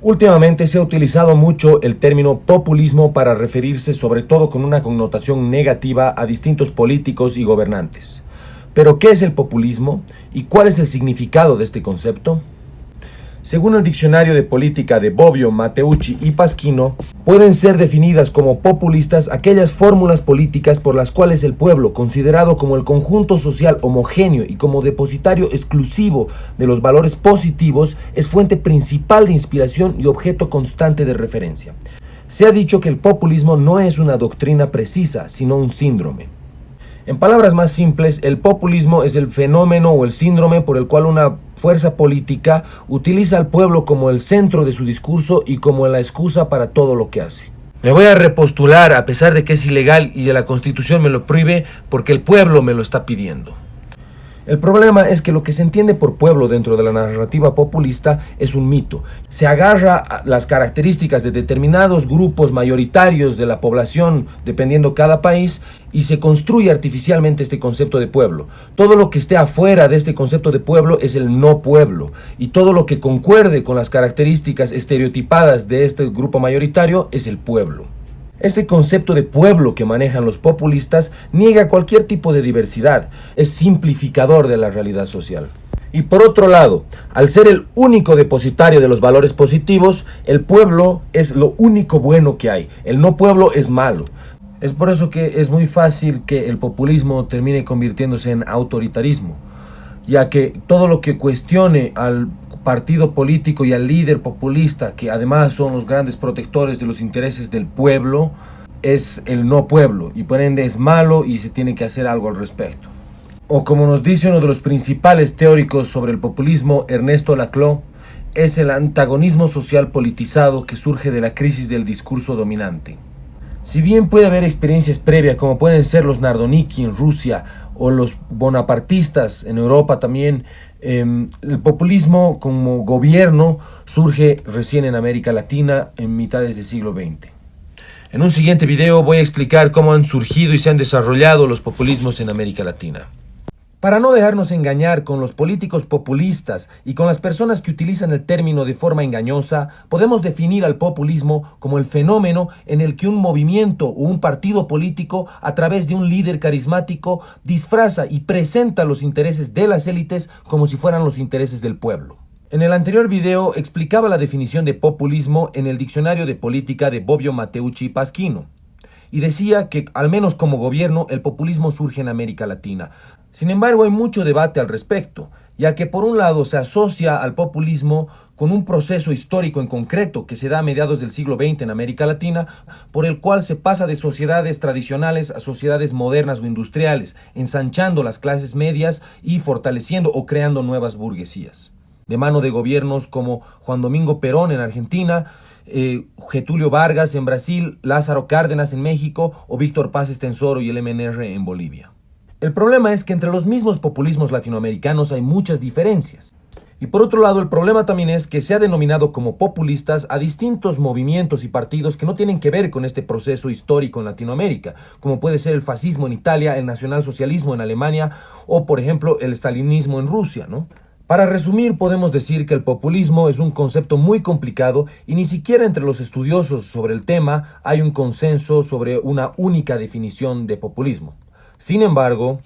Últimamente se ha utilizado mucho el término populismo para referirse sobre todo con una connotación negativa a distintos políticos y gobernantes. Pero, ¿qué es el populismo y cuál es el significado de este concepto? Según el diccionario de política de Bobbio, Matteucci y Pasquino, pueden ser definidas como populistas aquellas fórmulas políticas por las cuales el pueblo, considerado como el conjunto social homogéneo y como depositario exclusivo de los valores positivos, es fuente principal de inspiración y objeto constante de referencia. Se ha dicho que el populismo no es una doctrina precisa, sino un síndrome. En palabras más simples, el populismo es el fenómeno o el síndrome por el cual una fuerza política utiliza al pueblo como el centro de su discurso y como la excusa para todo lo que hace. Me voy a repostular a pesar de que es ilegal y la Constitución me lo prohíbe porque el pueblo me lo está pidiendo. El problema es que lo que se entiende por pueblo dentro de la narrativa populista es un mito. Se agarra a las características de determinados grupos mayoritarios de la población, dependiendo cada país, y se construye artificialmente este concepto de pueblo. Todo lo que esté afuera de este concepto de pueblo es el no pueblo, y todo lo que concuerde con las características estereotipadas de este grupo mayoritario es el pueblo. Este concepto de pueblo que manejan los populistas niega cualquier tipo de diversidad, es simplificador de la realidad social. Y por otro lado, al ser el único depositario de los valores positivos, el pueblo es lo único bueno que hay, el no pueblo es malo. Es por eso que es muy fácil que el populismo termine convirtiéndose en autoritarismo, ya que todo lo que cuestione al partido político y al líder populista, que además son los grandes protectores de los intereses del pueblo, es el no pueblo y por ende es malo y se tiene que hacer algo al respecto. O como nos dice uno de los principales teóricos sobre el populismo, Ernesto Laclau, es el antagonismo social politizado que surge de la crisis del discurso dominante. Si bien puede haber experiencias previas como pueden ser los Nardoniki en Rusia o los bonapartistas en Europa también, el populismo como gobierno surge recién en América Latina en mitades del siglo XX. En un siguiente video voy a explicar cómo han surgido y se han desarrollado los populismos en América Latina. Para no dejarnos engañar con los políticos populistas y con las personas que utilizan el término de forma engañosa, podemos definir al populismo como el fenómeno en el que un movimiento o un partido político, a través de un líder carismático, disfraza y presenta los intereses de las élites como si fueran los intereses del pueblo. En el anterior video explicaba la definición de populismo en el diccionario de política de Bobbio, Matteucci y Pasquino. Y decía que, al menos como gobierno, el populismo surge en América Latina. Sin embargo, hay mucho debate al respecto, ya que por un lado se asocia al populismo con un proceso histórico en concreto que se da a mediados del siglo XX en América Latina, por el cual se pasa de sociedades tradicionales a sociedades modernas o industriales, ensanchando las clases medias y fortaleciendo o creando nuevas burguesías. De mano de gobiernos como Juan Domingo Perón en Argentina, Getúlio Vargas en Brasil, Lázaro Cárdenas en México o Víctor Paz Estenssoro y el MNR en Bolivia. El problema es que entre los mismos populismos latinoamericanos hay muchas diferencias. Y por otro lado, el problema también es que se ha denominado como populistas a distintos movimientos y partidos que no tienen que ver con este proceso histórico en Latinoamérica, como puede ser el fascismo en Italia, el nacionalsocialismo en Alemania o, por ejemplo, el stalinismo en Rusia, ¿no? Para resumir, podemos decir que el populismo es un concepto muy complicado y ni siquiera entre los estudiosos sobre el tema hay un consenso sobre una única definición de populismo. Sin embargo,